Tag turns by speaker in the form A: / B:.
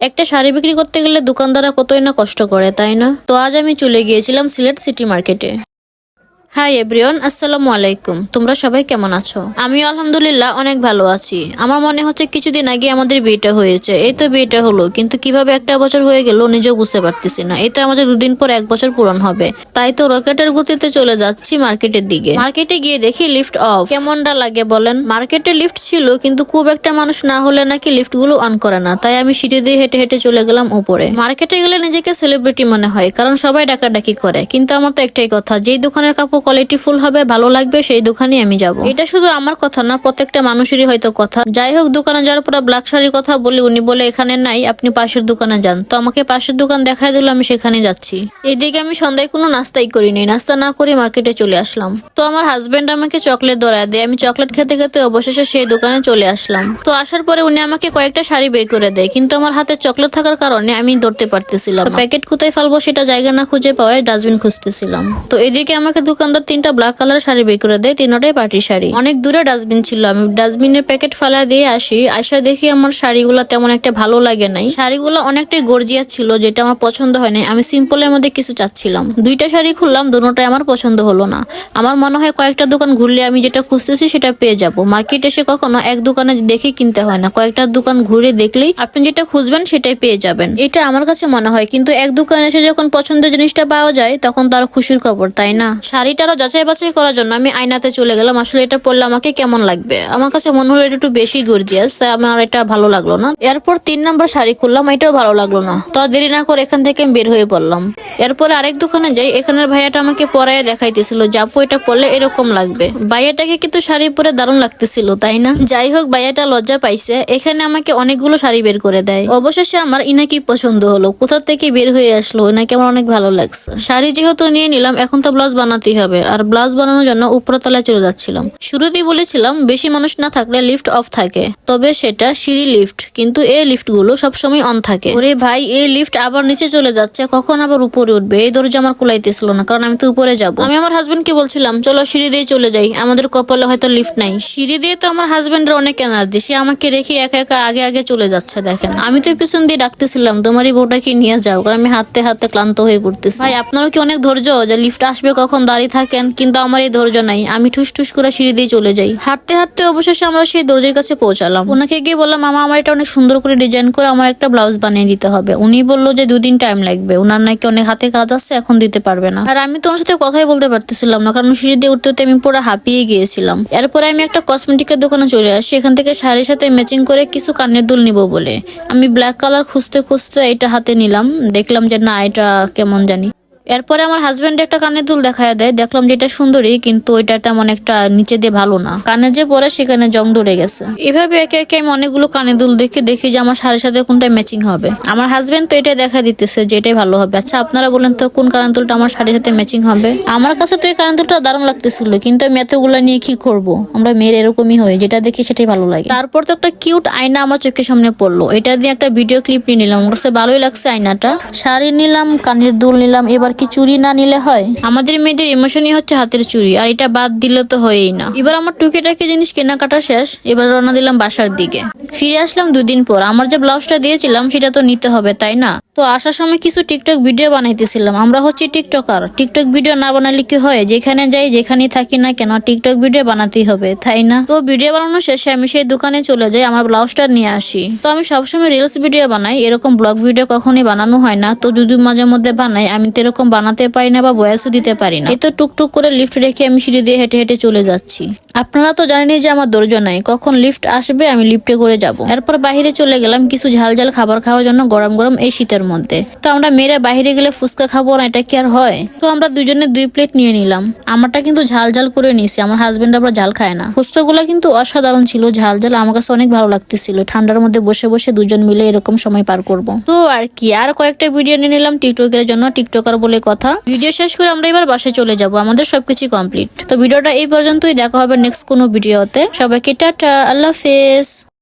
A: একটা শাড়ি বিক্রি করতে গেলে দোকানদাররা কতই না কষ্ট করে, তাই না? তো আজ আমি চলে গিয়েছিলাম সিলেট সিটি মার্কেটে। হাই এভরিওয়ান, আসসালামু আলাইকুম। তোমরা সবাই কেমন আছো? আমি আলহামদুলিল্লাহ অনেক ভালো আছি। আমার মনে হচ্ছে কিছুদিন আগে আমাদের বিয়েটা হয়েছে। এই তো বিয়েটা হলো, কিন্তু কিভাবে একটা বছর হয়ে গেল নিজেও বুঝতে পারতেছি না। এই তো আমাদের দুদিন পর 1 বছর পূরণ হবে। তাই তো রকেটের গতিতে চলে যাচ্ছি মার্কেটের দিকে। মার্কেটে গিয়ে দেখি লিফট অফ। কেমনটা লাগে বলেন? মার্কেটে লিফট ছিল, কিন্তু খুব একটা মানুষ না হলে নাকি লিফট গুলো অন করে না। তাই আমি সিঁড়ি দিয়ে হেঁটে হেঁটে চলে গেলাম উপরে। মার্কেটে গেলে নিজেকে সেলিব্রিটি মনে হয়, কারণ সবাই ডাকাডাকি করে। কিন্তু আমার তো একটাই কথা, যেই দোকানের কাপড় কোয়ালিটি ফুল হবে, ভালো লাগবে, সেই দোকানে আমি যাব। এটা শুধু আমার কথা না, প্রত্যেকটা মানুষেরই হয়তো কথা। যাই হোক, দোকানে যাওয়ার পর ব্ল্যাক শাড়ির কথা বলি, উনি বলে এখানে নাই, আপনি পাশের দোকানে যান। তো আমাকে পাশের দোকান দেখাই দিল, আমি সেখানে যাচ্ছি। এইদিকে আমি সন্ধ্যায় কোনো নাস্তাই করিনি, নাস্তা না করে মার্কেটে চলে আসলাম। তো আমার হাজবেন্ড আমাকে চকলেট ধরায় দেয়, আমি চকলেট খেতে খেতে অবশেষে সেই দোকানে চলে আসলাম। তো আসার পরে উনি আমাকে কয়েকটা শাড়ি বের করে দেয়, কিন্তু আমার হাতে চকলেট থাকার কারণে আমি ধরতে পারতেছিলাম। প্যাকেট কোথায় ফেলবো সেটা জায়গা না খুঁজে পাওয়ায় ডাস্টবিন খুঁজতেছিলাম। তো এদিকে আমাকে দোকানদার 3টা ব্ল্যাক কালার শাড়ি বের করে দেয়, 3টাই পার্টি শাড়ি। অনেক দূরে ডাস্টবিন ছিল, আমি ডাস্টবিনের প্যাকেট ফালা দিয়ে আসি। আসা দেখি আমার শাড়িগুলো তেমন একটা ভালো লাগে নাই। শাড়িগুলো অনেকটাই গর্জিয়াস ছিল, যেটা আমার পছন্দ হয় নাই। আমি সিম্পলের মধ্যে কিছু চাচ্ছিলাম। 2টা শাড়ি খুললাম, দুটোটাই আমার পছন্দ হলো না। আমার মনে হয় কয়েকটা দোকান ঘুরলে আমি যেটা খুঁজতেছি সেটা পেয়ে যাব। মার্কেট এসে কখনো এক দোকানে দেখে কিনতে হয় না, কয়েকটা দোকান ঘুরে দেখলেই আপনি যেটা খুঁজবেন সেটাই পেয়ে যাবেন। এটা আমার কাছে মনে হয়। কিন্তু এক দোকানে এসে যখন পছন্দের জিনিসটা পাওয়া যায়, তখন তার খুশির খবর, তাই না? শাড়িটারও যাচাই বাছাই করার জন্য আমি আয়নাতে চলে গেলাম। আসলে এটা পরলে আমাকে কেমন লাগবে। আমার কাছে মনে হলো এটা একটু বেশি গর্জিয়াস, তাই আমার এটা ভালো লাগলো না। এরপর 3 নম্বর শাড়ি খুললাম, এটাও ভালো লাগলো না। তো দেরি না করে এখান থেকে বের হয়ে পড়লাম। এরপর আরেক দোকানে যাই। এখানের ভাইয়াটা আমাকে পরায় দেখাইতেছিল, আপু এটা পরলে এরকম লাগবে। ভাইয়াটাকে কিন্তু শাড়ি পরে দারুণ লাগতেছিল, তাই না? যাই হোক, ভাইয়াটা লজ্জা পাইছে। এখানে আমাকে অনেকগুলো শাড়ি বের করে দেয়। অবশেষে আমার ইনাকি পছন্দ হলো। কোথা থেকে বের হয়ে আসলো, ইনাকে আমার অনেক ভালো লাগছে। শাড়ি যেহেতু নিয়ে নিলাম, এখন তো ব্লাউজ বানাতেই হবে। আর ব্লাউজ বানানোর জন্য উপরতলায় চলে যাচ্ছিলাম। শুরুতেই বলেছিলাম বেশি মানুষ না থাকলে লিফট অফ থাকে, তবে সেটা সিঁড়ি লিফট, কিন্তু এই লিফট গুলো সবসময় অন থাকে। ওরে ভাই, এই লিফট আবার নিচে চলে যাচ্ছে, কখন আবার উপরে উঠবে? এই দরজা আমার কুলাইতেছিল না, কারণ আমি তো উপরে যাব। আমি আমার হাজবেন্ড কে বলছিলাম, চলো সিঁড়ি দিয়ে চলে যাই, আমাদের কপালে হয়তো লিফট নাই। সিঁড়ি দিয়ে তো আমার হাজবেন্ডের অনেক এনার্জি, সে আমাকে রেখে একা একা আগে আগে চলে যাচ্ছে। দেখেন, আমি তো পিছন দিয়ে ডাকতেছিলাম, তোমারই বউটাকে নিয়ে যাও, কারণ আমি হাঁটতে হাঁটতে ক্লান্ত হয়ে পড়তেছি। ভাই, আপনারও কি অনেক ধৈর্য যে লিফট আসবে কখন দাঁড়িয়ে থাকেন? কিন্তু আমার এই ধৈর্য নাই, আমি ঠুস ঠুস করে সিঁড়ি দিয়ে চলে যাই। হাঁটতে হাঁটতে অবশেষে আমরা সেই দরজার কাছে পৌঁছালাম। ওনাকে গিয়ে বললাম, মামা আমার এটা অনেক সুন্দর করে ডিজাইন করে আমার একটা ব্লাউজ বানিয়ে দিতে হবে। উনি বললো যে 2 দিন টাইম লাগবে, ওনার নাকি অনেক হাতে কাজ আছে, এখন দিতে পারবে না। আর আমি তো ওনার সাথে কথাই বলতে পারতেছিলাম না, কারণ সিঁড়ি দিয়ে উঠতে উঠতে আমি পুরো হাঁপিয়ে গিয়েছিলাম। এরপরে আমি একটা কসমেটিকের দোকানে চলে আসি। এখান থেকে শাড়ির সাথে ম্যাচিং করে কিছু কানের দুল নিব বলে আমি ব্ল্যাক কালার খুঁজতে খুঁজতে এটা হাতে নিলাম। দেখলাম যে না, এটা কেমন জানি। এরপরে আমার হাজবেন্ড একটা কানের দুল দেখায় দেয়। দেখলাম যে এটা সুন্দরী, কিন্তু এটা তেমন একটা নিচে দিয়ে ভালো না। কানে যে পরে সেখানে জং ধরে গেছে। এভাবে একে একে আমি অনেকগুলো কানের দুল দেখি যে আমার শাড়ির সাথে কোনটা ম্যাচিং হবে। আমার হাজবেন্ড তো এটা দেখা দিতেছে যে এটাই ভালো হবে। আচ্ছা, আপনারা বলেন তো কোন কানের দুলটা আমার শাড়ির সাথে ম্যাচিং হবে? আমার কাছে তো এই কানের দুলটা দারুণ লাগতেছিল, কিন্তু আমি এতগুলো নিয়ে কি করব? আমরা মেয়ের এরকমই হয়, যেটা দেখি সেটাই ভালো লাগে। তারপর তো একটা কিউট আয়না আমার চোখের সামনে পড়লো, এটা দিয়ে একটা ভিডিও ক্লিপ নিয়ে নিলাম। আমার কাছে ভালোই লাগছে আয়নাটা। শাড়ি নিলাম, কানের দুল নিলাম, এবার কি চুড়ি না নিলে হয়? আমাদের মেয়েদের ইমোশনই হচ্ছে হাতের চুড়ি, আর এটা বাদ দিলে তো হয়ই না। এবার আমার টুকিটাকি জিনিস কেনাকাটা শেষ। এবার রওনা দিলাম বাসার দিকে। ফিরে আসলাম 2 দিন পর। আমার যে ব্লাউজটা দিয়েছিলাম সেটা তো নিতে হবে, তাই না? তো আসার সময় কিছু টিকটক ভিডিও বানাইতেছিলাম। আমরা হচ্ছে টিকটকার, টিকটক ভিডিও না বানালে কি হয়? যেখানে যাই, যেখানে থাকি না কেন, টিকটক ভিডিও বানাতেই হবে, তাই না? তো ভিডিও বানানো শেষে আমি সেই দোকানে চলে যাই, আমার ব্লাউজটা নিয়ে আসি। তো আমি সবসময় রিলস ভিডিও বানাই, এরকম ব্লগ ভিডিও কখনই বানানো হয় না। তো যদি মাঝে মধ্যে বানাই, আমি তো এরকম বানাতে পারি না বা ভয়েসও দিতে পারি না। এই তো টুকটুক করে লিফট রেখে আমি সিঁড়ি দিয়ে হেঁটে হেঁটে চলে যাচ্ছি। আপনারা তো জানেনই যে আমার ধৈর্য নাই, কখন লিফট আসবে আমি লিফটে করে যাব। এরপর বাইরে চলে গেলাম কিছু ঝাল ঝাল খাবার খাওয়ার জন্য, গরম গরম এই শীতের মধ্যে। তো আমরা মেয়েরা বাইরে গেলে ফুচকা খাবো না, এটা কি আর হয়? তো আমরা দুজনে 2 প্লেট নিয়ে নিলাম। আমারটা কিন্তু ঝাল ঝাল করে নিয়েছি, আমার হাজবেন্ড আবার ঝাল খায় না। ফুচকাগুলো কিন্তু অসাধারণ ছিল, ঝাল ঝাল আমার কাছে অনেক ভালো লাগতেছিল। ঠান্ডার মধ্যে বসে বসে দুজন মিলে এরকম সময় পার করব। তো আর কি, আর কয়েকটা ভিডিও নিয়ে নিলাম টিকটকের জন্য, টিকটকার বলে কথা। ভিডিও শেষ করে আমরা এবার বাসায় চলে যাব, আমাদের সবকিছু কমপ্লিট। তো ভিডিওটা এই পর্যন্তই, দেখা হবে নেক্সট কোনো ভিডিওতে। সবাইকে টাটা, আল্লাহ হাফেজ।